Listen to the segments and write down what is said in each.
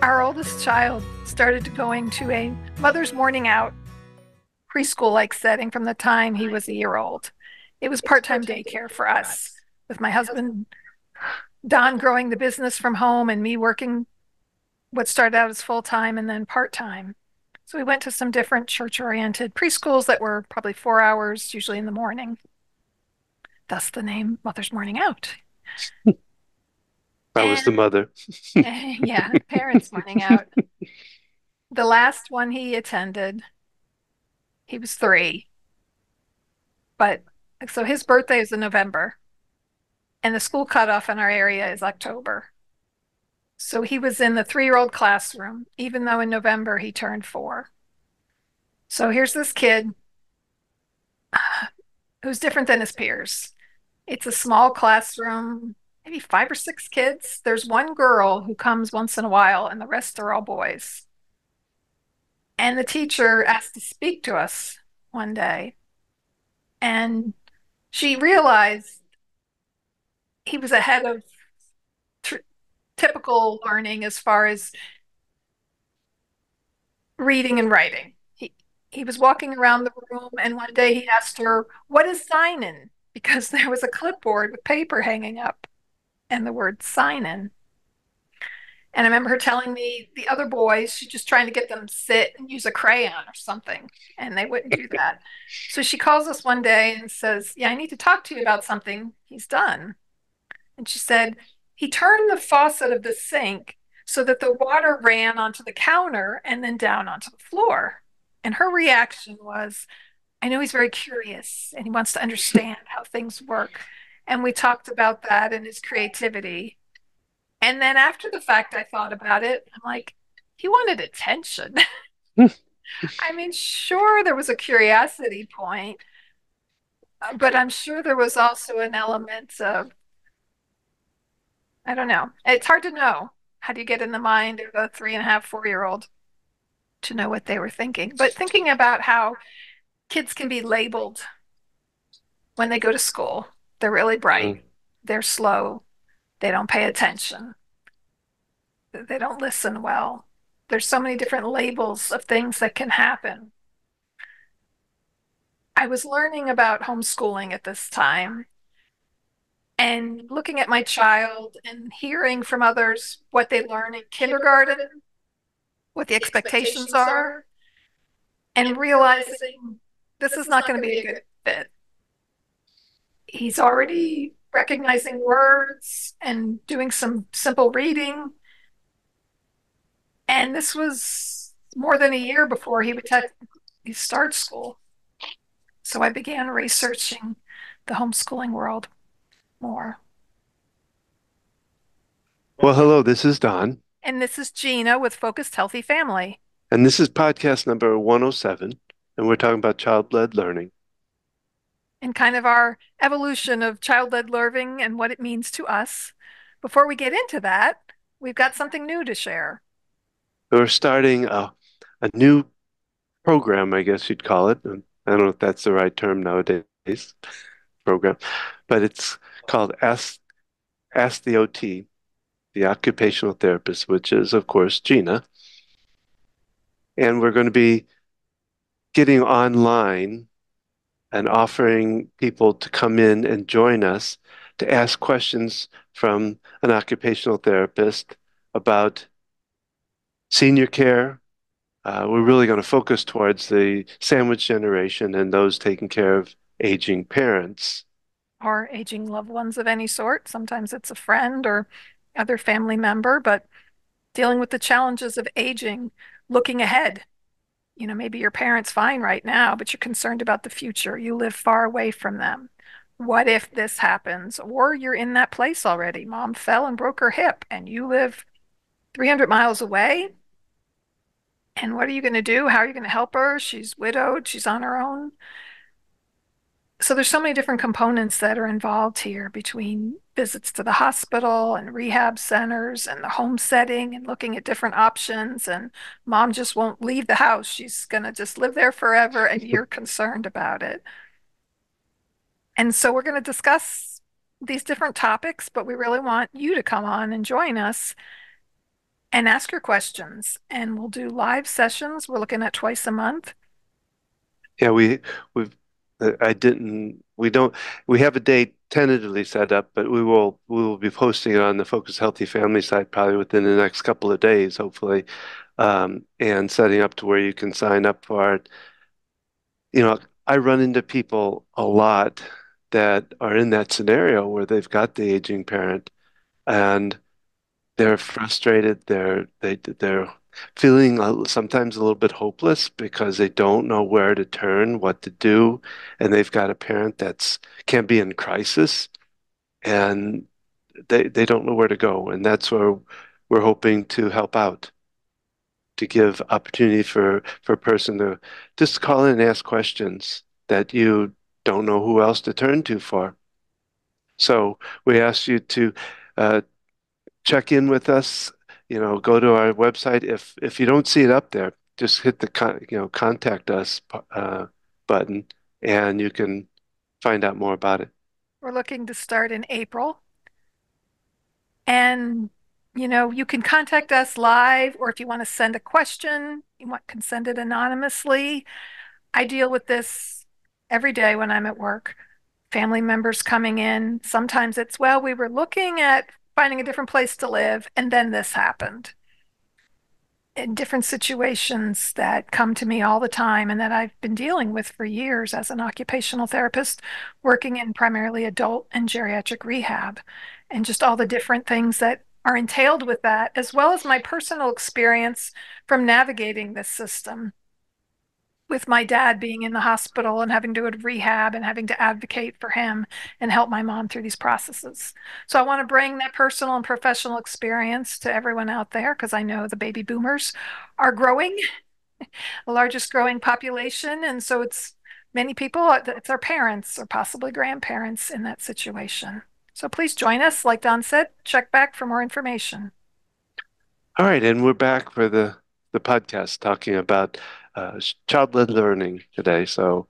Our oldest child started going to a mother's morning out preschool-like setting from the time he was a year old. It was part-time daycare for us, with my husband Don growing the business from home and me working what started out as full-time and then part-time. So we went to some different church-oriented preschools that were probably 4 hours, usually in the morning. Thus the name Mother's Morning Out. I was the And mother. yeah, parents morning out. The last one he attended, he was 3. But so his birthday is in November, and the school cutoff in our area is October. So he was in the 3-year-old classroom, even though in November he turned 4. So here's this kid who's different than his peers. It's a small classroom, maybe 5 or 6 kids. There's one girl who comes once in a while, and the rest are all boys. And the teacher asked to speak to us one day, and she realized he was ahead of typical learning as far as reading and writing. He was walking around the room, and one day he asked her, "What is sign in?" Because there was a clipboard with paper hanging up and the word sign in. And I remember her telling me the other boys, she's just trying to get them to sit and use a crayon or something, and they wouldn't do that. So she calls us one day and says, "Yeah, I need to talk to you about something he's done." And she said, "He turned the faucet of the sink so that the water ran onto the counter and then down onto the floor." And her reaction was, "I know he's very curious and he wants to understand how things work." And we talked about that and his creativity. And then after the fact, I thought about it. I'm like, he wanted attention. I mean, sure, there was a curiosity point, but I'm sure there was also an element of, I don't know. It's hard to know. How do you get in the mind of a 3.5, 4 year old to know what they were thinking? But thinking about how kids can be labeled when they go to school. They're really bright, Mm. they're slow, they don't pay attention, they don't listen well. There's so many different labels of things that can happen. I was learning about homeschooling at this time and looking at my child and hearing from others what they learn in kindergarten, what the expectations are, and realizing this is not going to be a good fit. He's already recognizing words and doing some simple reading. And this was more than a year before he would start school. So I began researching the homeschooling world more. Well, hello, this is Don, And this is Gina with Focused Healthy Family, and this is podcast number 107, and we're talking about child-led learning. and kind of our evolution of child-led learning and what it means to us. Before we get into that, we've got something new to share. We're starting a new program, I guess you'd call it. And I don't know if that's the right term nowadays, program, but it's called Ask the OT, the occupational therapist, which is, of course, Gina. And we're going to be getting online and offering people to come in and join us to ask questions from an occupational therapist about senior care. We're really going to focus towards the sandwich generation and those taking care of aging parents. Or aging loved ones of any sort. Sometimes it's a friend or other family member, but dealing with the challenges of aging, looking ahead. Maybe your parents fine right now, but you're concerned about the future. You live far away from them. What if this happens? Or you're in that place already. Mom fell and broke her hip, and you live 300 miles away. And what are you going to do? How are you going to help her? She's widowed, she's on her own. So there's so many different components that are involved here between visits to the hospital and rehab centers and the home setting and looking at different options. And mom just won't leave the house. She's going to just live there forever, and you're concerned about it. And so we're going to discuss these different topics, but we really want you to come on and join us and ask your questions. And we'll do live sessions. We're looking at twice a month. Yeah, we've I didn't we don't we have a date tentatively set up, but we will be posting it on the Focus Healthy Family site probably within the next couple of days, hopefully, and setting up to where you can sign up for it. I run into people a lot that are in that scenario where they've got the aging parent and they're frustrated. They're feeling sometimes a little bit hopeless because they don't know where to turn, what to do, and they've got a parent that's can be in crisis, and they don't know where to go, and that's where we're hoping to help out, to give opportunity for a person to just call in and ask questions that you don't know who else to turn to for. So we ask you to uh, check in with us. Go to our website. If you don't see it up there, just hit the contact us button, and you can find out more about it. We're looking to start in April. And, you can contact us live, or if you want to send a question, can send it anonymously. I deal with this every day when I'm at work. Family members coming in. Sometimes it's, well, we were looking at finding a different place to live, and then this happened. In different situations that come to me all the time and that I've been dealing with for years as an occupational therapist, working in primarily adult and geriatric rehab, and just all the different things that are entailed with that, as well as my personal experience from navigating this system with my dad being in the hospital and having to go to rehab and having to advocate for him and help my mom through these processes. So I want to bring that personal and professional experience to everyone out there because I know the baby boomers are growing, the largest growing population. And so it's many people, it's our parents or possibly grandparents in that situation. So please join us. Like Don said, check back for more information. All right, and we're back for the podcast talking about child-led learning today. So,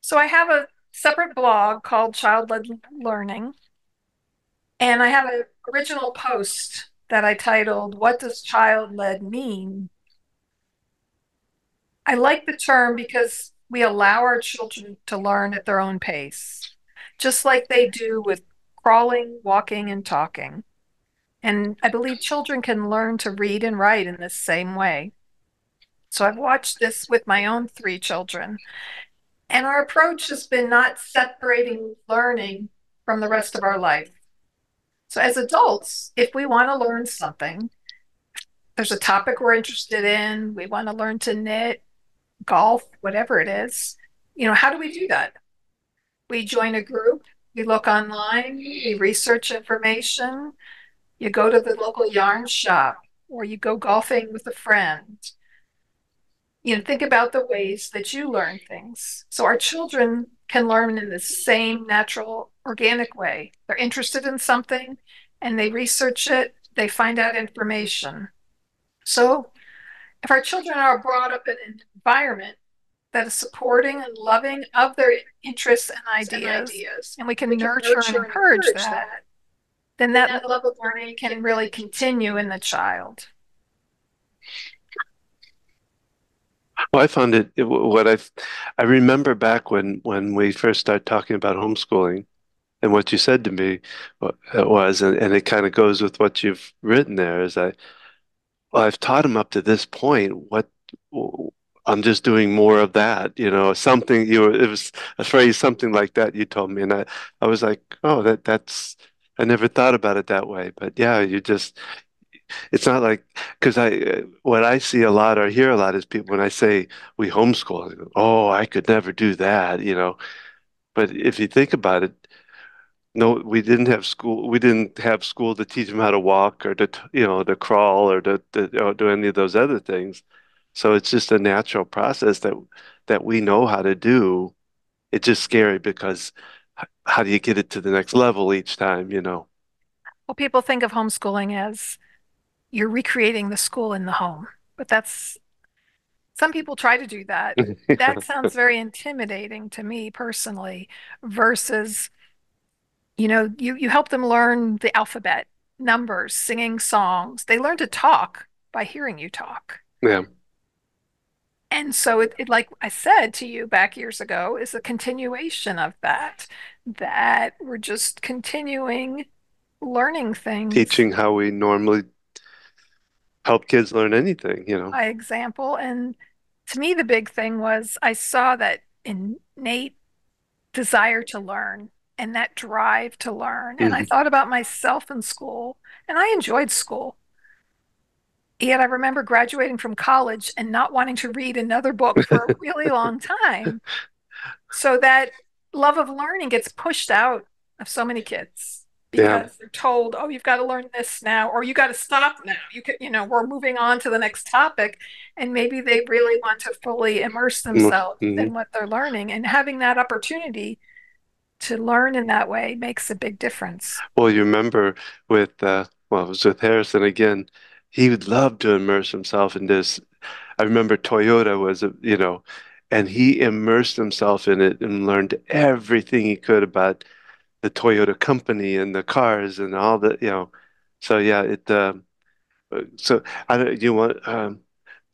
So I have a separate blog called Child Led Learning. And I have an original post that I titled, What Does Child Led Mean? I like the term because we allow our children to learn at their own pace, just like they do with crawling, walking, and talking. And I believe children can learn to read and write in this same way. So I've watched this with my own three children. And our approach has been not separating learning from the rest of our life. So as adults, if we want to learn something, there's a topic we're interested in, we want to learn to knit, golf, whatever it is, how do we do that? We join a group, we look online, we research information, you go to the local yarn shop, or you go golfing with a friend. Think about the ways that you learn things. So our children can learn in the same natural, organic way. They're interested in something and they research it, they find out information. So if our children are brought up in an environment that is supporting and loving of their interests and ideas, and we can nurture and encourage that, then that love of learning can really continue in the child. well, I found what I remember back when we first started talking about homeschooling, and what you said to me was, and it kind of goes with what you've written there, is well, I've taught him up to this point. I'm just doing more of that, something it was a phrase, something like that you told me. And I was like, oh, I never thought about it that way. But yeah, it's not like, because what I see a lot or hear a lot is people, when I say we homeschool, they go, oh, I could never do that. But if you think about it, no, we didn't have school. We didn't have school to teach them how to walk or to crawl or to do any of those other things. So it's just a natural process that we know how to do. It's just scary because how do you get it to the next level each time? Well, people think of homeschooling as you're recreating the school in the home, but some people try to do that. That sounds very intimidating to me personally, versus, you help them learn the alphabet numbers, singing songs. They learn to talk by hearing you talk. Yeah. And so like I said to you back years ago, is a continuation of that, that we're just continuing learning things Teaching how we normally help kids learn anything, you know. by example. And to me, the big thing was I saw that innate desire to learn and that drive to learn. And I Hmm. thought about myself in school, and I enjoyed school. Yet I remember graduating from college and not wanting to read another book for a really long time. So that love of learning gets pushed out of so many kids Yeah. because they're told, "Oh, you've got to learn this now, or you got to stop now. We're moving on to the next topic." And maybe they really want to fully immerse themselves Mm-hmm. in what they're learning. And having that opportunity to learn in that way makes a big difference. Well, you remember with well, it was with Harrison again. He would love to immerse himself in this. I remember Toyota was a, and he immersed himself in it and learned everything he could about the Toyota company and the cars and all the, So yeah, so I don't, you want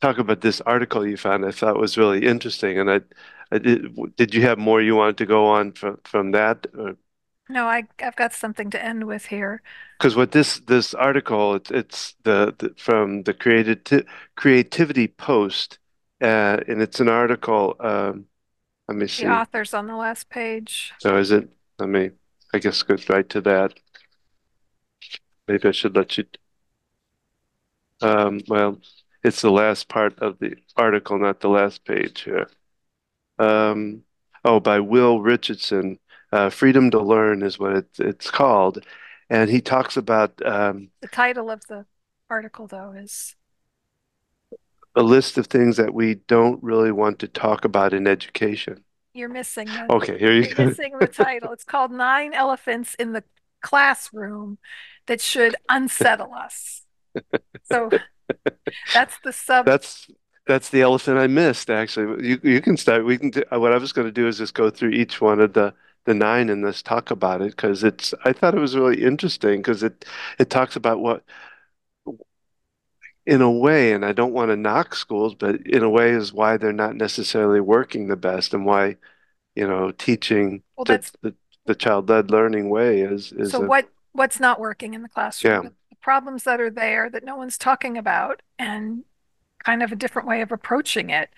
talk about this article you found I thought was really interesting, and did you have more you wanted to go on from that? No, I've got something to end with here. Because what this article, it's from the creativity post, and it's an article. Let me The see. author's on the last page. So is it? Let me. I guess go right to that. Maybe I should let you. Well, it's the last part of the article, not the last page here. Um, oh, by Will Richardson. Freedom to Learn is what it's called, and he talks about The title of the article, though, is a list of things that we don't really want to talk about in education. you're missing the Okay, here you you're go. missing the title. It's called Nine Elephants in the Classroom That Should Unsettle Us. So that's the sub. That's that's the elephant I missed, actually. You can start. We can do, what I was going to do is just go through each one of the nine and let's talk about it because it's I thought it was really interesting because it talks about what in a way, and I don't want to knock schools, but in a way is why they're not necessarily working the best and why, teaching Well, that's the child-led learning way is so a what's not working in the classroom, yeah. the problems that are there that no one's talking about, and kind of a different way of approaching it.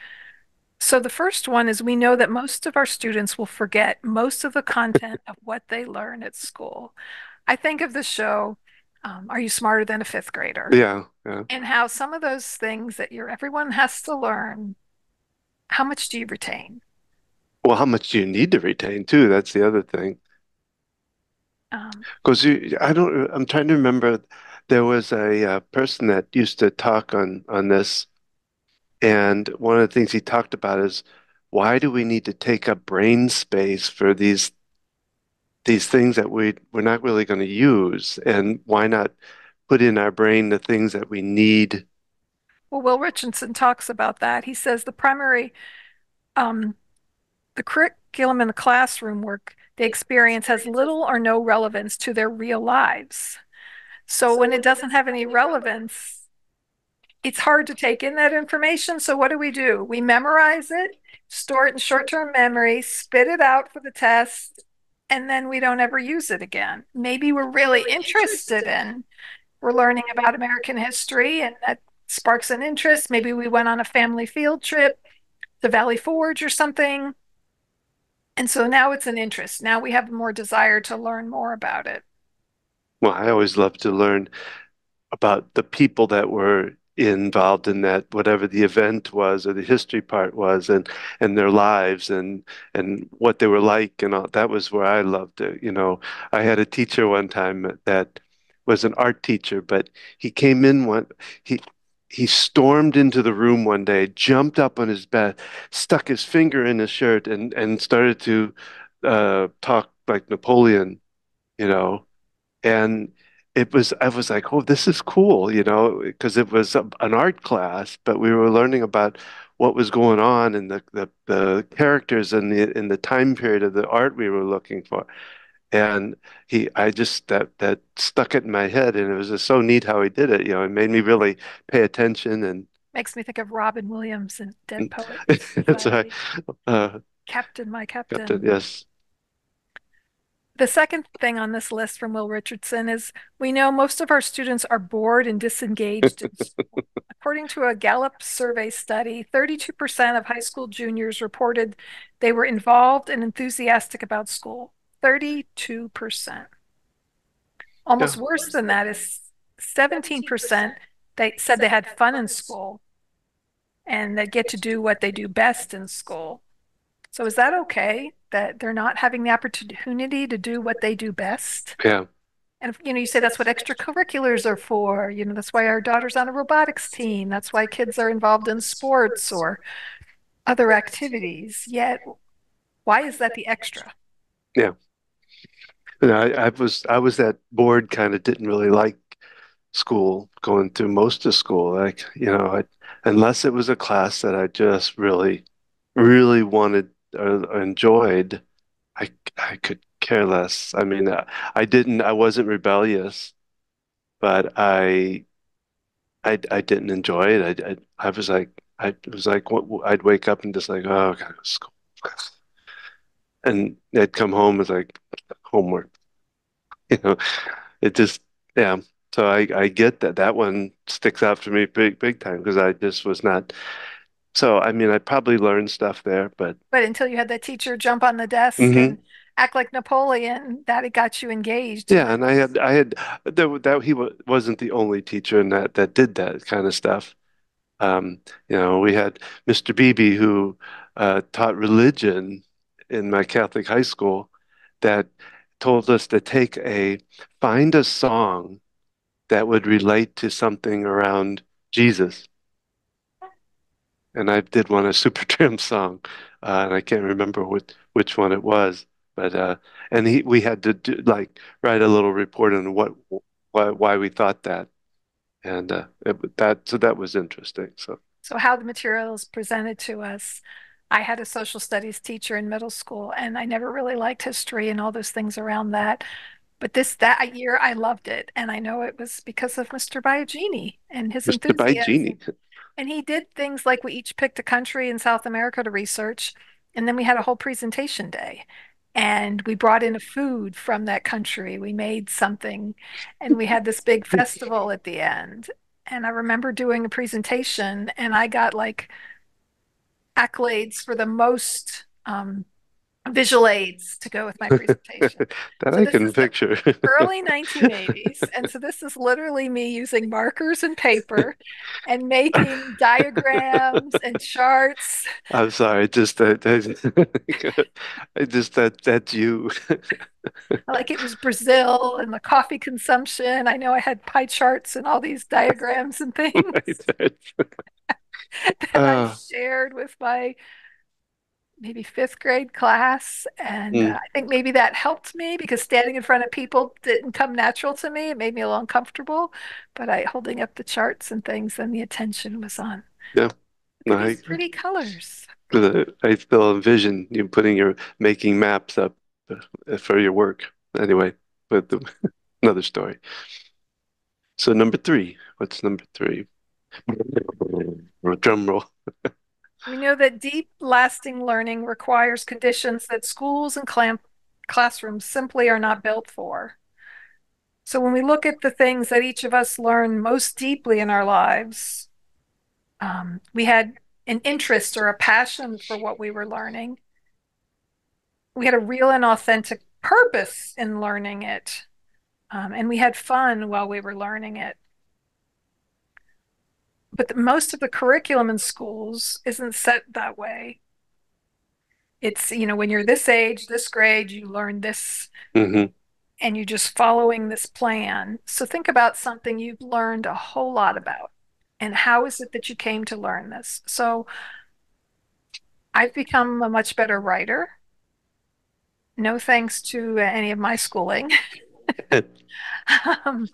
So the first one is we know that most of our students will forget most of the content of what they learn at school. I think of the show, Are You Smarter Than a Fifth Grader? Yeah, yeah. And how some of those things that everyone has to learn, how much do you retain? Well, how much do you need to retain too? That's the other thing. Um, Because I'm trying to remember. There was a person that used to talk on this, and one of the things he talked about is why do we need to take up brain space for these things that we're not really going to use, and why not put in our brain the things that we need? well, Will Richardson talks about that. He says um, the curriculum in the classroom work they experience has little or no relevance to their real lives. So when it doesn't have any relevance, it's hard to take in that information. So what do? We memorize it, store it in short-term memory, spit it out for the test, and then we don't ever use it again. Maybe we're learning about American history and that sparks an interest. Maybe we went on a family field trip to Valley Forge or something. And so now it's an interest. Now we have more desire to learn more about it. Well, I always love to learn about the people that were involved in that, whatever the event was or the history part was, and their lives and what they were like and all. That was where I loved it. I had a teacher one time that was an art teacher, but he came in he he stormed into the room one day, jumped up on his bed, stuck his finger in his shirt, and started to talk like Napoleon, you know and I was like, oh, this is cool, because it was an art class, but we were learning about what was going on and the characters and the time period of the art we were looking for. And I just that stuck it in my head, and it was just so neat how he did it. It made me really pay attention, and Makes me think of Robin Williams in Dead Poet that's why, Society. uh, Captain, my Captain, captain. yes, The second thing on this list from Will Richardson is we know most of our students are bored and disengaged in school. According to a Gallup survey study, 32% of high school juniors reported they were involved and enthusiastic about school. 32%. yeah, Almost worse than that is 17% they said they had fun in school and they get to do what they do best in school. So is that okay that they're not having the opportunity to do what they do best? yeah, And you say that's what extracurriculars are for. That's why our daughter's on a robotics team. That's why kids are involved in sports or other activities. Yet, why is that the extra? yeah. I was that bored kind of didn't really like school, going through most of school. Like, unless it was a class that I just really, really wanted or enjoyed, I could care less. I mean, I wasn't rebellious, but I didn't enjoy it. I was like, I'd wake up and just like, oh, I gotta go to school. And I'd come home with like homework, you know, it just, yeah. So I get that one sticks out for me big, big time because I just was not. So, I mean, I probably learned stuff there, but But until you had that teacher jump on the desk hmm and act like Napoleon, that it got you engaged. yeah. And I had that he wasn't the only teacher in that did that kind of stuff. We had Mr. Beebe who taught religion in my Catholic high school that told us to find a song that would relate to something around Jesus. And I did one, a Supertramp song, and I can't remember which one it was, but and we had to write a little report on why we thought that, and that was interesting. So So, how the material is presented to us. I had a social studies teacher in middle school, and I never really liked history and all those things around that. But that year, I loved it, and I know it was because of Mr. Biagini and his Mr. By enthusiasm. Genie, And he did things like we each picked a country in South America to research, and then we had a whole presentation day. And we brought in a food from that country. We made something, and we had this big festival at the end. And I remember doing a presentation, and I got like accolades for the most visual aids to go with my presentation. that So I this can is the picture. early 1980s. And so this is literally me using markers and paper and making diagrams and charts. I'm sorry, just I just that's you. Like it was Brazil and the coffee consumption. I know I had pie charts and all these diagrams and things Right. that I Uh, shared with my maybe fifth grade class. And mm, I think maybe that helped me because standing in front of people didn't come natural to me. It made me a little uncomfortable, but I holding up the charts and things and the attention was on. yeah, Look no, at these pretty colors. I still envision you making maps up for your work. Anyway, but another story. So number three, what's number three? Drum roll. We know that deep, lasting learning requires conditions that schools and classrooms simply are not built for. So when we look at the things that each of us learn most deeply in our lives, we had an interest or a passion for what we were learning. We had a real and authentic purpose in learning it. And we had fun while we were learning it. But most of the curriculum in schools isn't set that way. It's, when you're this age, this grade, you learn this Hmm. and you're just following this plan. So think about something you've learned a whole lot about. And how is it that you came to learn this? So I've become a much better writer. No thanks to any of my schooling. um,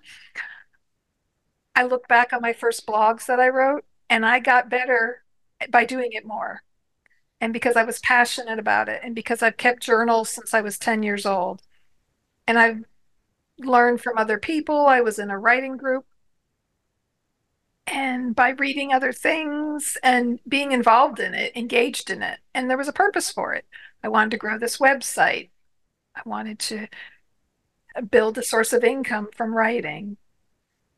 I look back on my first blogs that I wrote, and I got better by doing it more. And because I was passionate about it, and because I've kept journals since I was 10 years old. And I've learned from other people. I was in a writing group, and by reading other things and being involved in it, engaged in it, and there was a purpose for it. I wanted to grow this website. I wanted to build a source of income from writing.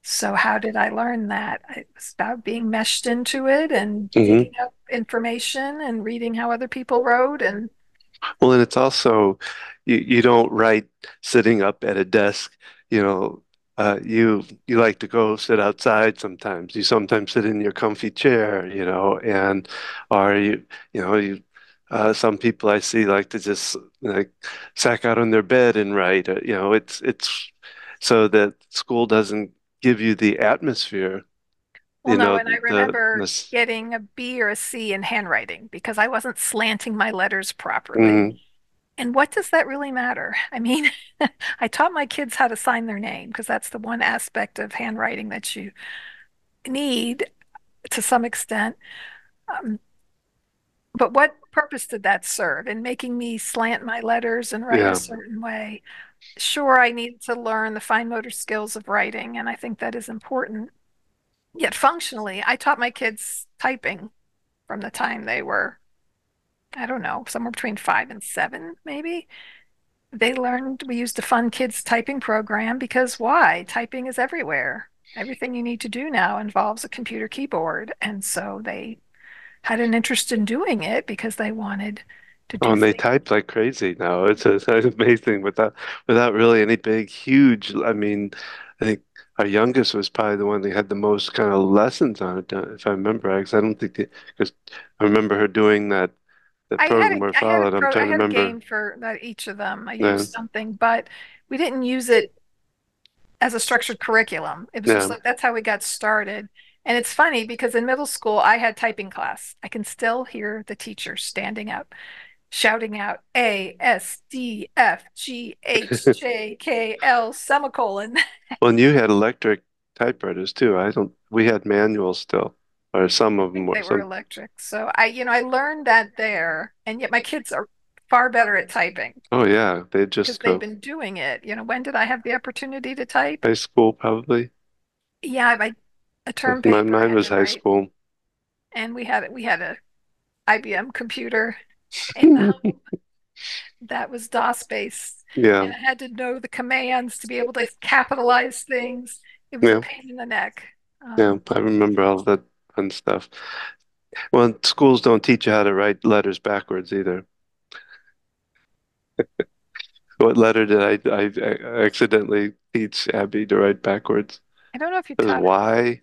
So, how did I learn that? It was about being meshed into it and Hmm. digging up information and reading how other people wrote. And Well, and it's also you don't write sitting up at a desk, you know. You like to go sit outside sometimes. You sometimes sit in your comfy chair, and or you some people I see like to just like sack out on their bed and write. It's so that school doesn't give you the atmosphere, well, no, and I the remember this. getting a B or a C in handwriting because I wasn't slanting my letters properly. Mhm. And what does that really matter? I mean, I taught my kids how to sign their name because that's the one aspect of handwriting that you need to some extent. Um, but what purpose did that serve in making me slant my letters and write a Yeah. certain way? Sure, I needed to learn the fine motor skills of writing, and I think that is important. Yet functionally, I taught my kids typing from the time they were, I don't know, somewhere between 5 and 7, maybe. They learned, we used a fun kids typing program because why? Typing is everywhere. Everything you need to do now involves a computer keyboard. And so they had an interest in doing it because they wanted to Oh, do and they things. type like crazy now. It's amazing without really any big, huge. I mean, I think our youngest was probably the one that had the most kind of lessons on it, if I remember right. 'Cause I don't think because I remember her doing that program where it followed. I'm I trying to had a remember. game for that each of them. I Yeah, used something, but we didn't use it as a structured curriculum. It was just yeah. like that's how we got started. And it's funny because in middle school I had typing class. I can still hear the teacher standing up shouting out A, S, D, F, G, H, J, K, L, semicolon. I Well, and you had electric typewriters too. I don't. We had manuals still, or some of them think were they were some. electric. So I learned that there. And yet my kids are far better at typing Oh yeah, they because just they've go been doing it. When did I have the opportunity to type? high school probably. Yeah, a term paper I Mine had was to high write. school. And we had a IBM computer in the home that was DOS based. Yeah, And I had to know the commands to be able to capitalize things. It was a yeah, pain in the neck. yeah. I remember all that fun stuff. Well, schools don't teach you how to write letters backwards either. What letter did I accidentally teach Abby to write backwards? I don't know if you It was taught it. Y.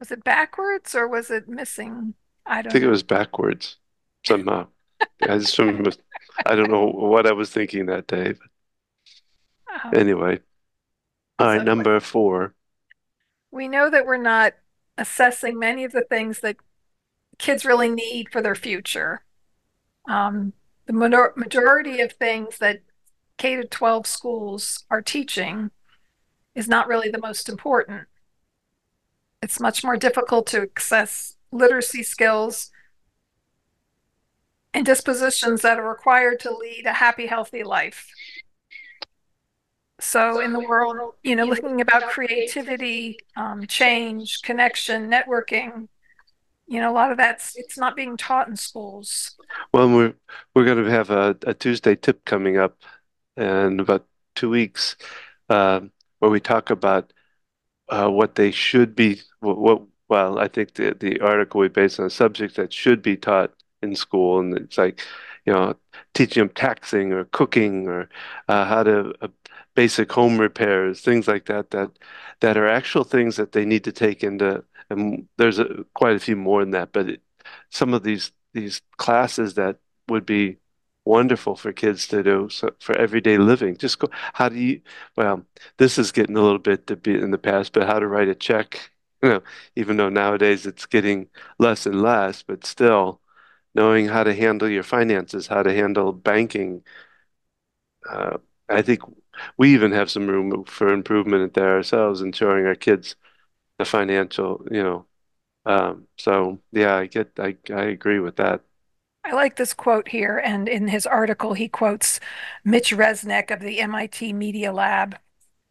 Was it backwards or was it missing? I I don't think it know. was backwards somehow. I just remember, I don't know what I was thinking that day. But Um, anyway, all right, so number four. we know that we're not assessing many of the things that kids really need for their future. The majority of things that K to 12 schools are teaching is not really the most important. It's much more difficult to access literacy skills and dispositions that are required to lead a happy, healthy life. So, in the world, looking about creativity, change, connection, networking, a lot of that's it's not being taught in schools. Well, we're going to have a Tuesday tip coming up in about 2 weeks, where we talk about what they should be. Well, I think the article we based on subjects that should be taught in school, and it's like, you know, teaching them taxing or cooking or how to basic home repairs, things like that are actual things that they need to take into. And there's quite a few more than that, but some of these classes that would be wonderful for kids to do so for everyday living. Just go, how do you, well, this is getting a little bit to be in the past, but how to write a check, even though nowadays it's getting less and less, but still knowing how to handle your finances, how to handle banking. Uh, I think we even have some room for improvement there ourselves in showing our kids the financial. So yeah, I agree with that. I like this quote here, and in his article, he quotes Mitch Resnick of the MIT Media Lab.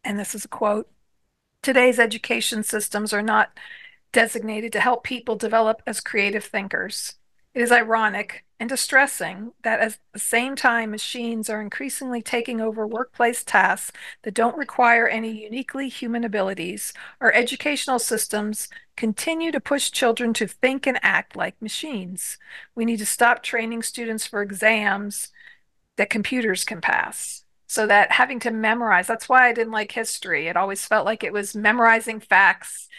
And this is a quote: Today's education systems are not designated to help people develop as creative thinkers. It is ironic and distressing that at the same time, machines are increasingly taking over workplace tasks that don't require any uniquely human abilities, our educational systems continue to push children to think and act like machines. We need to stop training students for exams that computers can pass. So that having to memorize, that's why I didn't like history. It always felt like it was memorizing facts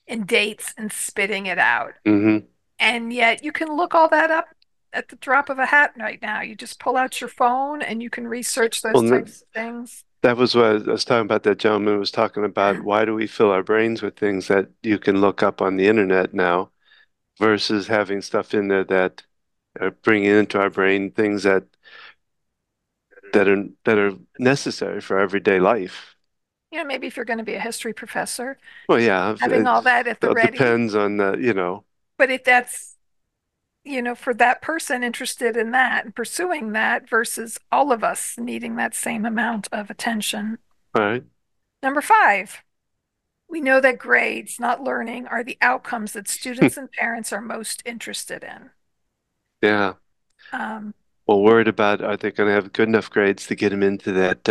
and dates and spitting it out. Hmm. And yet you can look all that up at the drop of a hat right now. You just pull out your phone and you can research those Well, types of things. that was what I was talking about. That gentleman was talking about why do we fill our brains with things that you can look up on the internet now versus having stuff in there that are bringing into our brain things that are necessary for everyday life. Maybe if you're going to be a history professor, Well, yeah, having all that at the it ready. depends on But if that's, for that person interested in that and pursuing that versus all of us needing that same amount of attention. all right, Number five, we know that grades, not learning, are the outcomes that students and parents are most interested in. yeah. Um, Well, worried about are they going to have good enough grades to get them into that?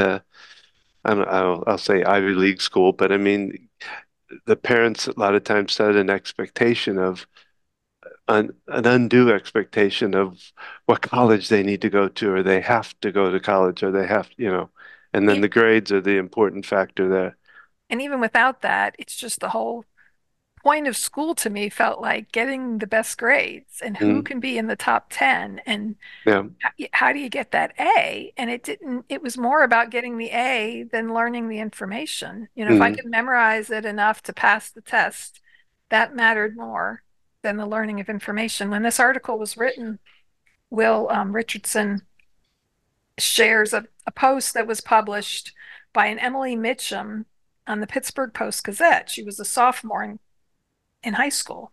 I don't, I'll say Ivy League school, but I mean, the parents a lot of times set an expectation of an undue expectation of what college they need to go to, or they have to go to college, or they have, and then e- the grades are the important factor there. and even without that, it's just the whole point of school to me felt like getting the best grades and who Mm, can be in the top 10 and yeah. how do you get that A? And it was more about getting the A than learning the information. If I Mm, could memorize it enough to pass the test, that mattered more than the learning of information. When this article was written, Will Richardson shares a post that was published by an Emily Mitchum on the Pittsburgh Post Gazette. She was a sophomore in high school.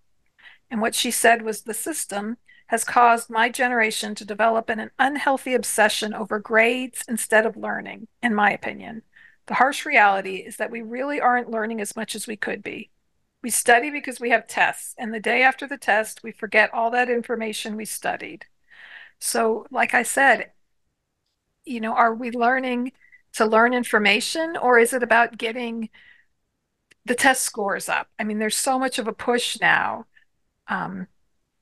And what she said was the system has caused my generation to develop an unhealthy obsession over grades instead of learning, in my opinion. The harsh reality is that we really aren't learning as much as we could be. We study because we have tests, and the day after the test, we forget all that information we studied. So, like I said, are we learning to learn information or is it about getting the test scores up? I mean, there's so much of a push now um,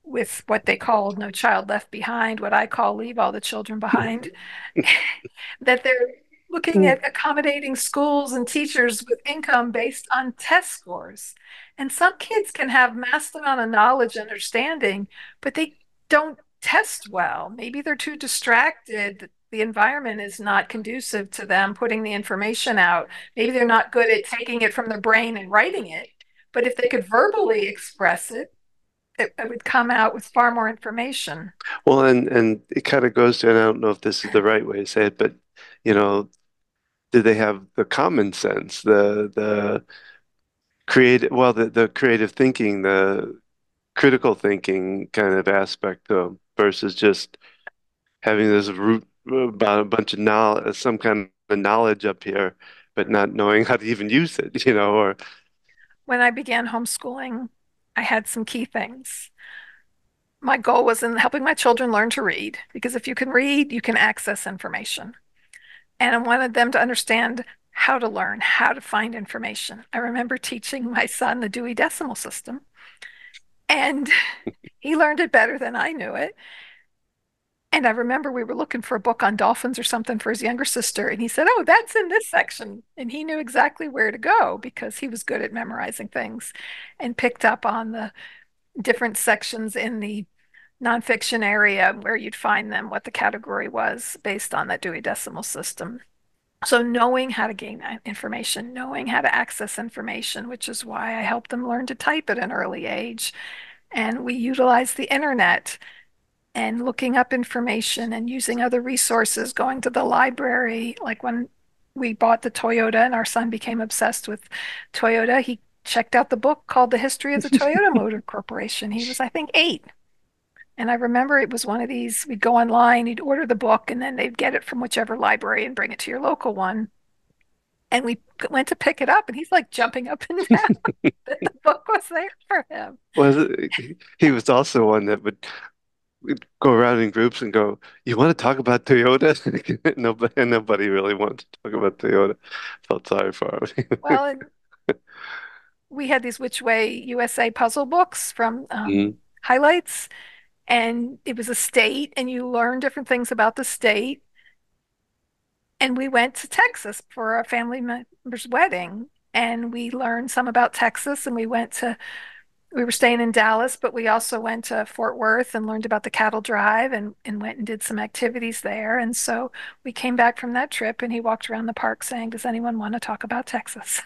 with what they call No Child Left Behind, what I call Leave All the Children Behind, that they're looking mm, at accommodating schools and teachers with income based on test scores. And some kids can have massive amount of knowledge and understanding, but they don't test well. Maybe they're too distracted. The environment is not conducive to them putting the information out. Maybe they're not good at taking it from their brain and writing it. But if they could verbally express it, it would come out with far more information. well, and it kind of goes to, and I don't know if this is the right way to say it, but you know, do they have the common sense, the creative, well, the creative thinking, the critical thinking kind of aspect to them versus just having this root about a bunch of knowledge, some kind of knowledge up here, but not knowing how to even use it, or When I began homeschooling, I had some key things. My goal was in helping my children learn to read because if you can read, you can access information. And I wanted them to understand how to learn, how to find information. I remember teaching my son the Dewey Decimal System, and he learned it better than I knew it. And I remember we were looking for a book on dolphins or something for his younger sister, and he said, "Oh, that's in this section." And he knew exactly where to go because he was good at memorizing things and picked up on the different sections in the nonfiction area where you'd find them, what the category was based on that Dewey Decimal System. So knowing how to gain that information, knowing how to access information, which is why I helped them learn to type at an early age. And we utilize the internet and looking up information and using other resources, going to the library. Like when we bought the Toyota and our son became obsessed with Toyota, he checked out the book called The History of the Toyota Motor Corporation. He was, I think, 8. And I remember it was one of these, we'd go online, you'd order the book, and then they'd get it from whichever library and bring it to your local one. And we went to pick it up, and he's like jumping up and down that the book was there for him. Well, he was also one that would go around in groups and go, "You want to talk about Toyota?" Nobody really wanted to talk about Toyota. Felt sorry for him. Well, and we had these Which Way USA puzzle books from Mhm. highlights, and it was a state, and you learn different things about the state. And we went to Texas for a family member's wedding, and we learned some about Texas. And we were staying in Dallas, but we also went to Fort Worth and learned about the cattle drive and went and did some activities there. And so we came back from that trip, and he walked around the park saying, "Does anyone want to talk about Texas?"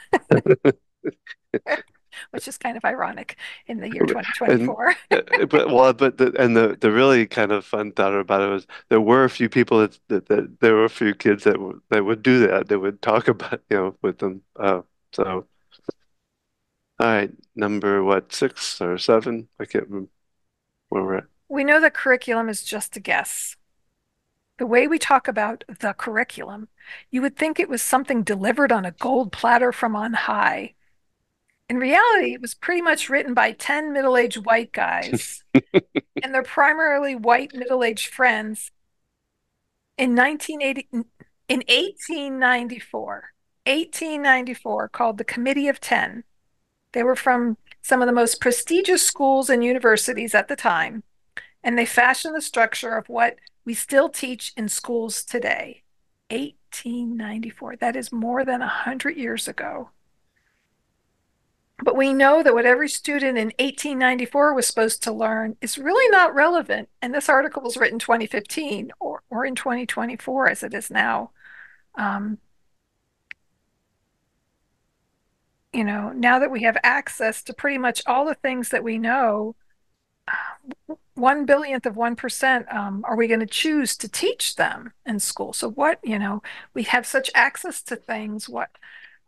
Which is kind of ironic in the year And 2024. the really kind of fun thought about it was there were a few people that there were a few kids that would do that. That would talk about, with them. So all right, number what, 6 or 7? I can't remember where we're at. We know that curriculum is just a guess. The way we talk about the curriculum, you would think it was something delivered on a gold platter from on high. In reality, it was pretty much written by 10 middle aged white guys and their primarily white middle aged friends in 1980, in 1894, called the Committee of 10. They were from some of the most prestigious schools and universities at the time, and they fashioned the structure of what we still teach in schools today. 1894. That is more than 100 years ago. But we know that what every student in 1894 was supposed to learn is really not relevant. And this article was written 2015 or in 2024 as it is now. Um, now that we have access to pretty much all the things that we know, 1 billionth of 1%, are we going to choose to teach them in school? So we have such access to things. What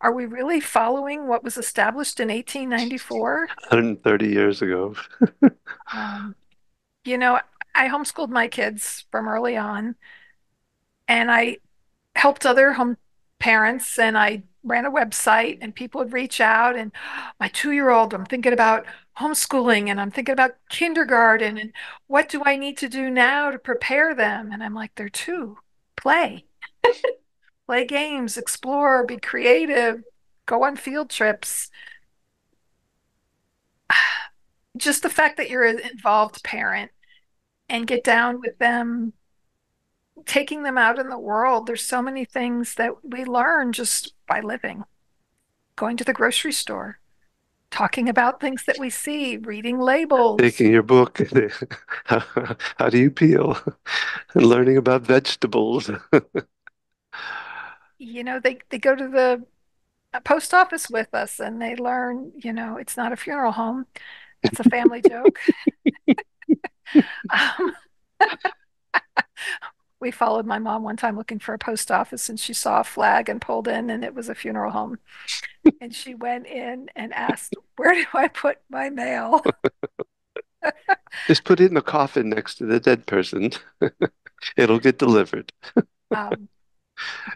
are we really following what was established in 1894? 130 years ago. Um, you know, I homeschooled my kids from early on, and I helped other home parents, and I ran a website, and people would reach out. And my 2-year old, I'm thinking about homeschooling, and I'm thinking about kindergarten, and what do I need to do now to prepare them? And I'm like, they're two. Play, play games, explore, be creative, go on field trips. Just the fact that you're an involved parent and get down with them, taking them out in the world. There's so many things that we learn just by living, going to the grocery store, talking about things that we see, reading labels. Taking your book, how, how do you peel? And learning about vegetables. They go to the post office with us, and they learn, it's not a funeral home. That's a family joke. Um, we followed my mom one time looking for a post office, and she saw a flag and pulled in, and it was a funeral home. And she went in and asked, "Where do I put my mail?" Just put it in a coffin next to the dead person. It'll get delivered. Um,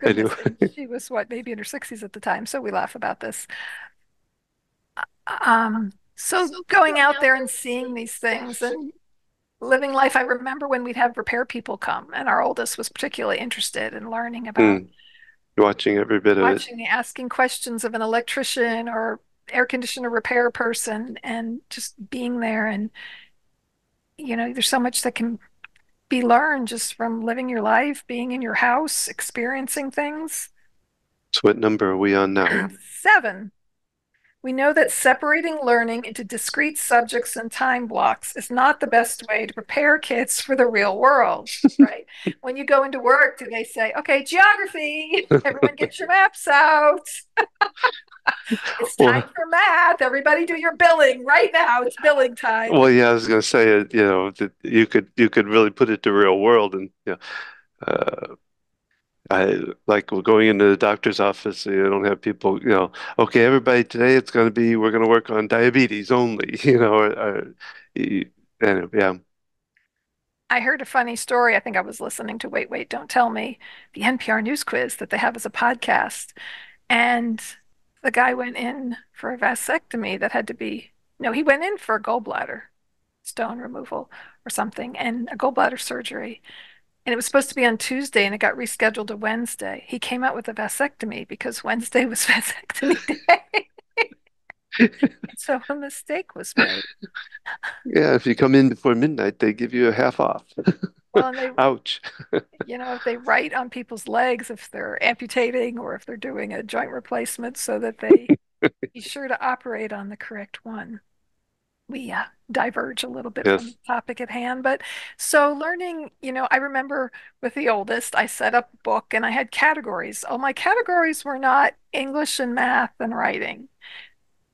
Goodness. And Anyway. she was what, maybe in her 60s at the time. So we laugh about this. So going out there and seeing these things and living life, I remember when we'd have repair people come, and our oldest was particularly interested in learning about Hmm. Watching every bit of it. asking questions of an electrician or air conditioner repair person, and just being there. And, there's so much that can be learned just from living your life, being in your house, experiencing things. So what number are we on now? 7. We know that separating learning into discrete subjects and time blocks is not the best way to prepare kids for the real world, right? When you go into work, do they say, "Okay, geography, everyone get your maps out. It's time Well, for math. Everybody do your billing right now. It's billing time." well, yeah, I was going to say, that you could really put it to real world, and I like going into the doctor's office. So you don't have people, okay, everybody, today we're going to work on diabetes only, you, anyway, yeah. I heard a funny story. I think I was listening to Wait, Wait, Don't Tell Me, the NPR news quiz that they have as a podcast. And the guy went in for a vasectomy that had to be, no, he went in for a gallbladder stone removal or something and a gallbladder surgery. And it was supposed to be on Tuesday and it got rescheduled to Wednesday. He came out with a vasectomy because Wednesday was vasectomy day. So a mistake was made. Yeah, if you come in before midnight, they give you a half off. Well, and they, Ouch. if they write on people's legs if they're amputating or if they're doing a joint replacement so that they be sure to operate on the correct one. We diverge a little bit from the Yes. topic at hand, but so learning, I remember with the oldest, I set up a book and I had categories. Oh, my categories were not English and math and writing.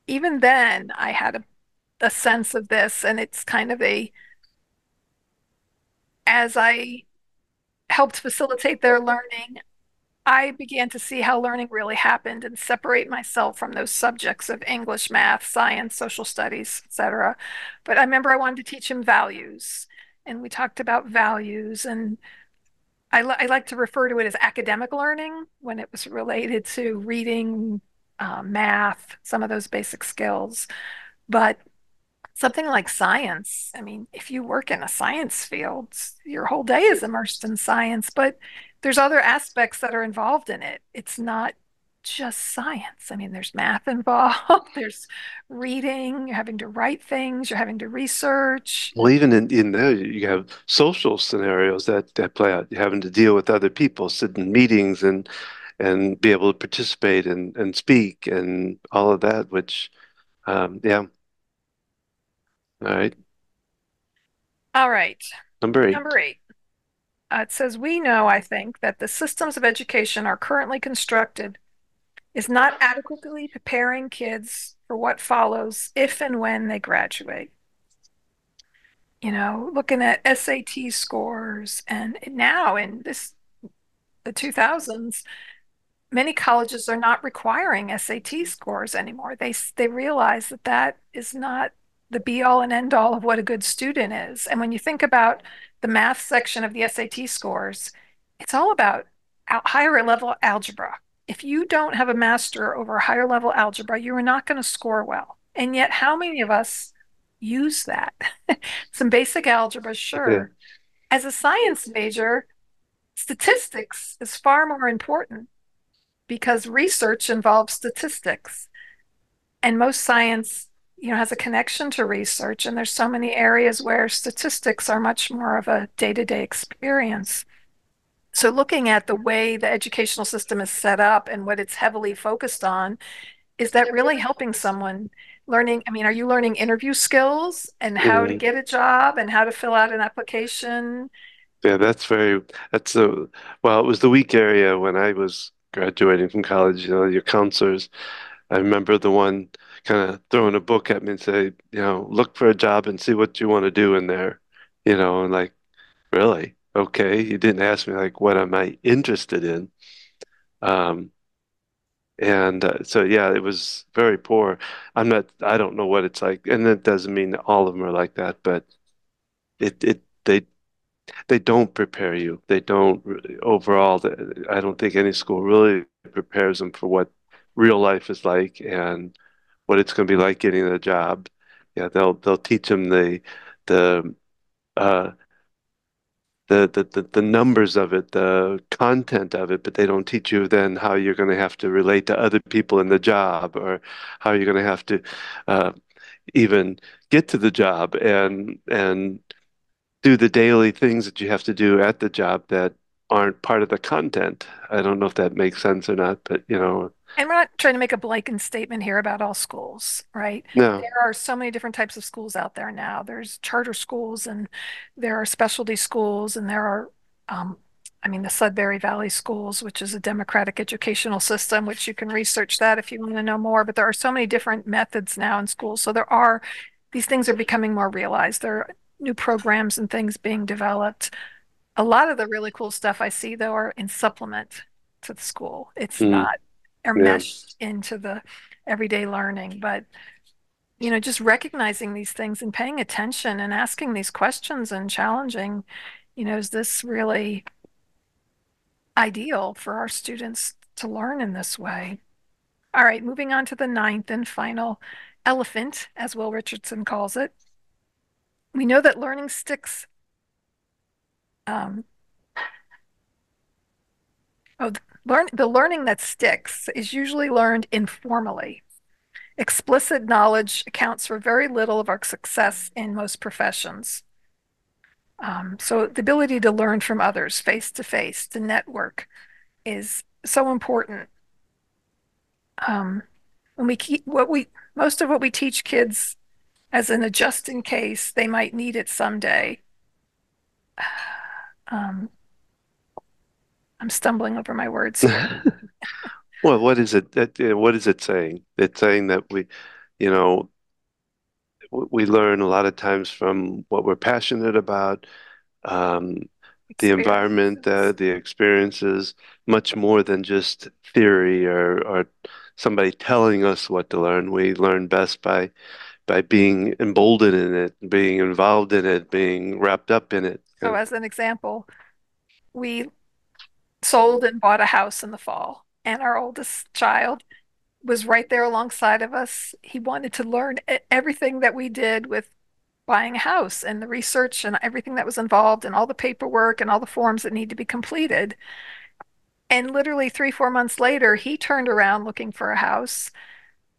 Even then, I had a sense of this, and it's kind of as I helped facilitate their learning, I began to see how learning really happened and separate myself from those subjects of English, math, science, social studies, etc. But I remember I wanted to teach him values, and we talked about values, and I like to refer to it as academic learning when it was related to reading, math, some of those basic skills. But something like science, I mean, if you work in a science field, your whole day is immersed in science, but there's other aspects that are involved in it. It's not just science. I mean, there's math involved, there's reading, you're having to write things, you're having to research. Well, even in there, you have social scenarios that play out. You're having to deal with other people, sit in meetings and be able to participate and speak and all of that, which, yeah. All right. All right, Number eight. number 8. It says, we know, I think, that the systems of education are currently constructed is not adequately preparing kids for what follows if and when they graduate. Looking at SAT scores, and now in the 2000s, many colleges are not requiring SAT scores anymore. They realize that that is not the be all and end all of what a good student is. And when you think about the math section of the SAT scores, it's all about higher level algebra. If you don't have a master over higher level algebra, you are not going to score well. And yet, how many of us use that? Some basic algebra, Yeah. sure. As a science major, statistics is far more important because research involves statistics. And most science, has a connection to research. And there's so many areas where statistics are much more of a day-to-day experience. So looking at the way the educational system is set up and what it's heavily focused on, is that really helping someone learning? I mean, are you learning interview skills and how to Mhm. get a job and how to fill out an application? Yeah, that's well, it was the weak area when I was graduating from college, your counselors. I remember the one kind of throwing a book at me and say, look for a job and see what you want to do in there, and like, really? Okay. You didn't ask me like what am I interested in? Um, and so yeah, it was very poor. I don't know what it's like, and it doesn't mean that all of them are like that, but it they don't prepare you. They don't overall. I don't think any school really prepares them for what real life is like and what it's going to be like getting a job. Yeah, they'll teach them the uh the numbers of it, the content of it, but they don't teach you then how you're going to have to relate to other people in the job or how you're going to have to uh, even get to the job and do the daily things that you have to do at the job that aren't part of the content. I don't know if that makes sense or not, but And we're not trying to make a blanket statement here about all schools, right? no. There are so many different types of schools out there now. There's charter schools and there are specialty schools and there are, um, I mean, the Sudbury Valley schools, which is a democratic educational system, which you can research that if you want to know more. But there are so many different methods now in schools. So these things are becoming more realized. There are new programs and things being developed. A lot of the really cool stuff I see, though, are in supplement to the school. It's Mm, not yeah. enmeshed into the everyday learning. But just recognizing these things and paying attention and asking these questions and challenging, is this really ideal for our students to learn in this way? All right, moving on to the ninth and final elephant, as Will Richardson calls it. We know that learning sticks. Um, the learning that sticks is usually learned informally. Explicit knowledge accounts for very little of our success in most professions. So the ability to learn from others face to face, to network, is so important. Um, when we keep what we most of what we teach kids as an just in case they might need it someday. Um, I'm stumbling over my words here. Well, what is it that what is it saying? It's saying that you know, we learn a lot of times from what we're passionate about, um, the environment, Experiences. the experiences, much more than just theory or somebody telling us what to learn. We learn best by being emboldened in it, being involved in it, being wrapped up in it. So, as an example, we sold and bought a house in the fall, and our oldest child was right there alongside of us. He wanted to learn everything that we did with buying a house and the research and everything that was involved and all the paperwork and all the forms that need to be completed. And literally 3, 4 months later, he turned around looking for a house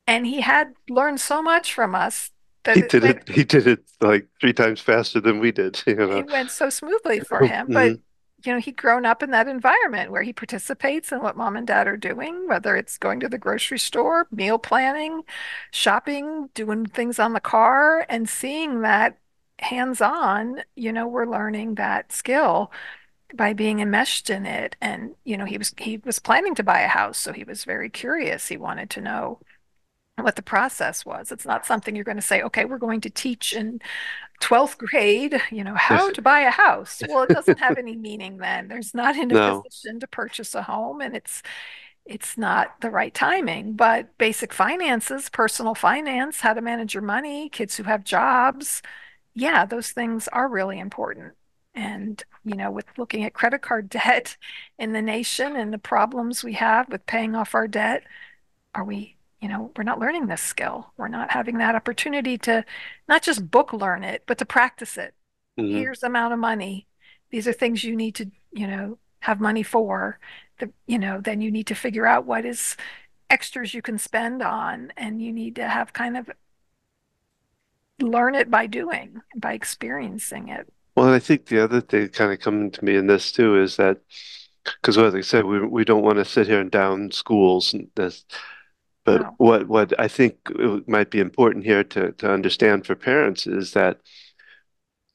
and he had learned so much from us that it went He did it like 3 times faster than we did, you know. it went so smoothly for him. But Mhm. he'd grown up in that environment where he participates in what mom and dad are doing, whether it's going to the grocery store, meal planning, shopping, doing things on the car, and seeing that hands-on, we're learning that skill by being enmeshed in it. And, he was planning to buy a house, so he was very curious. He wanted to know what the process was. It's not something you're going to say, okay, we're going to teach in 12th grade, how to buy a house. Well, it doesn't have any meaning then. There's not in a No. position to purchase a home and it's not the right timing. But basic finances, personal finance, how to manage your money, kids who have jobs, yeah, those things are really important. And, with looking at credit card debt in the nation and the problems we have with paying off our debt, are we, we're not learning this skill. We're not having that opportunity to not just book learn it, but to practice it. Hmm. Here's the amount of money. These are things you need to, have money for. Then you need to figure out what is extras you can spend on, and you need to have kind of learn it by doing, by experiencing it. Well, I think the other thing kind of coming to me in this too is that because, as I said, we don't want to sit here and down schools and this, but No, what I think might be important here to understand for parents is that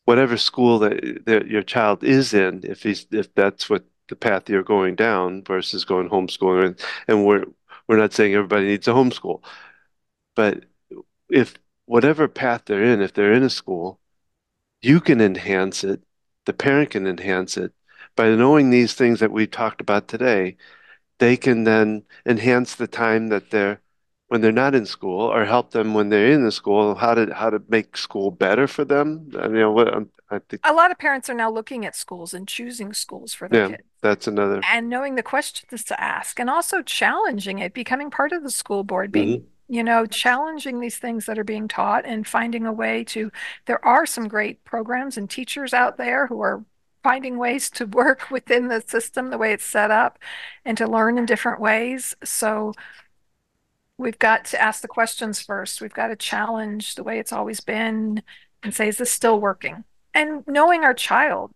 whatever school that your child is in, if that's what the path you're going down versus going homeschooling, and we're not saying everybody needs a homeschool, but if whatever path they're in, if they're in a school, you can enhance it, the parent can enhance it by knowing these things that we talked about today. They can then enhance the time that they're when they're not in school, or help them when they're in the school, how to make school better for them. I mean, I think, a lot of parents are now looking at schools and choosing schools for their yeah, kids that's another. and knowing the questions to ask and also challenging it, becoming part of the school board, being, Hmm. challenging these things that are being taught and finding a way to, there are some great programs and teachers out there who are finding ways to work within the system, the way it's set up, and to learn in different ways. So we've got to ask the questions first. We've got to challenge the way it's always been and say, is this still working? And knowing our child,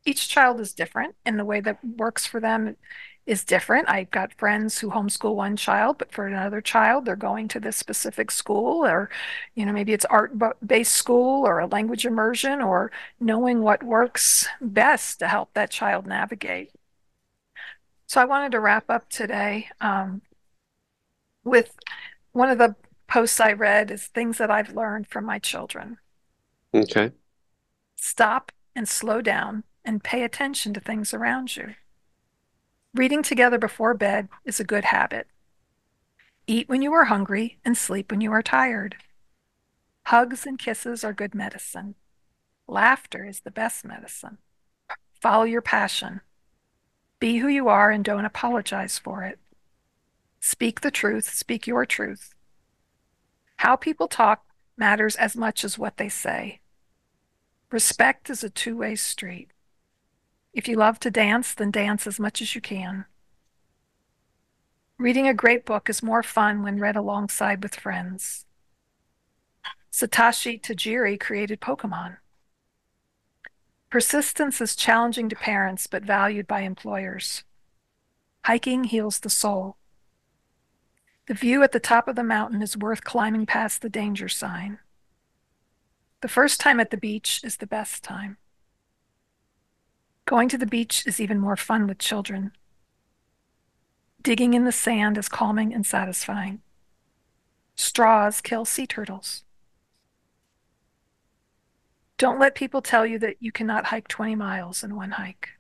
each child is different and the way that works for them is different. I've got friends who homeschool one child, but for another child, they're going to this specific school, or, maybe it's art-based school or a language immersion, or knowing what works best to help that child navigate. So I wanted to wrap up today with one of the posts I read is things that I've learned from my children. Okay. Stop and slow down and pay attention to things around you. Reading together before bed is a good habit. Eat when you are hungry and sleep when you are tired. Hugs and kisses are good medicine. Laughter is the best medicine. Follow your passion. Be who you are and don't apologize for it. Speak the truth, speak your truth. How people talk matters as much as what they say. Respect is a two-way street. If you love to dance, then dance as much as you can. Reading a great book is more fun when read alongside with friends. Satoshi Tajiri created Pokemon. Persistence is challenging to parents but valued by employers. Hiking heals the soul. The view at the top of the mountain is worth climbing past the danger sign. The first time at the beach is the best time. Going to the beach is even more fun with children. Digging in the sand is calming and satisfying. Straws kill sea turtles. Don't let people tell you that you cannot hike 20 miles in one hike.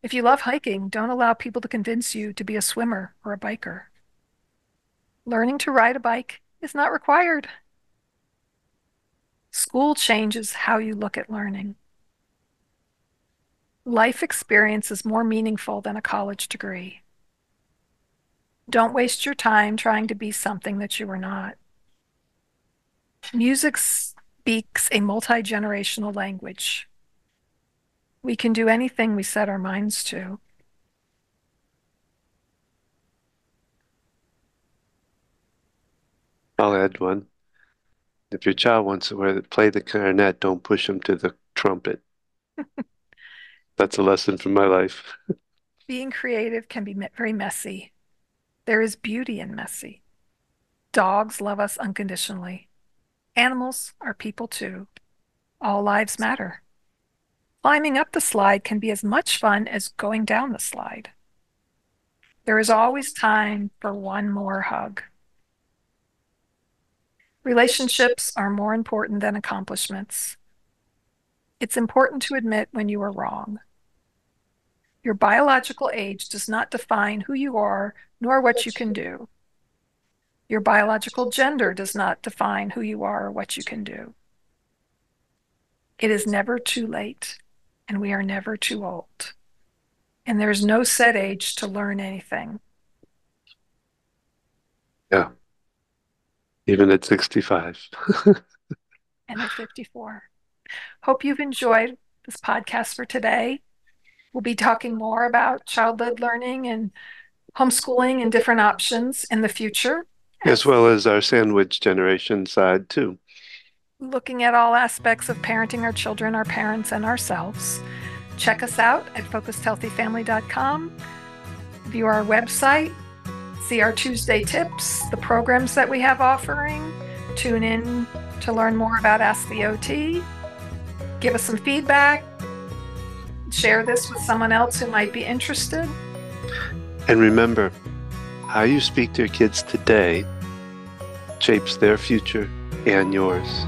If you love hiking, don't allow people to convince you to be a swimmer or a biker. Learning to ride a bike is not required. School changes how you look at learning. Life experience is more meaningful than a college degree. Don't waste your time trying to be something that you are not. Music speaks a multi-generational language. We can do anything we set our minds to. I'll add one. If your child wants to play the clarinet, don't push him to the trumpet. That's a lesson from my life. Being creative can be very messy. There is beauty in messy. Dogs love us unconditionally. Animals are people too. All lives matter. Climbing up the slide can be as much fun as going down the slide. There is always time for one more hug. Relationships are more important than accomplishments. It's important to admit when you are wrong. Your biological age does not define who you are nor what you can do. Your biological gender does not define who you are or what you can do. It is never too late, and we are never too old. And there's no set age to learn anything. Yeah, even at 65. And at 54. Hope you've enjoyed this podcast for today. We'll be talking more about child-led learning and homeschooling and different options in the future, As as well as our sandwich generation side, too. looking at all aspects of parenting our children, our parents, and ourselves. Check us out at focusedhealthyfamily.com. View our website, see our Tuesday tips, the programs that we have offering. Tune in to learn more about Ask the OT. Give us some feedback. Share this with someone else who might be interested. And remember, how you speak to your kids today shapes their future and yours.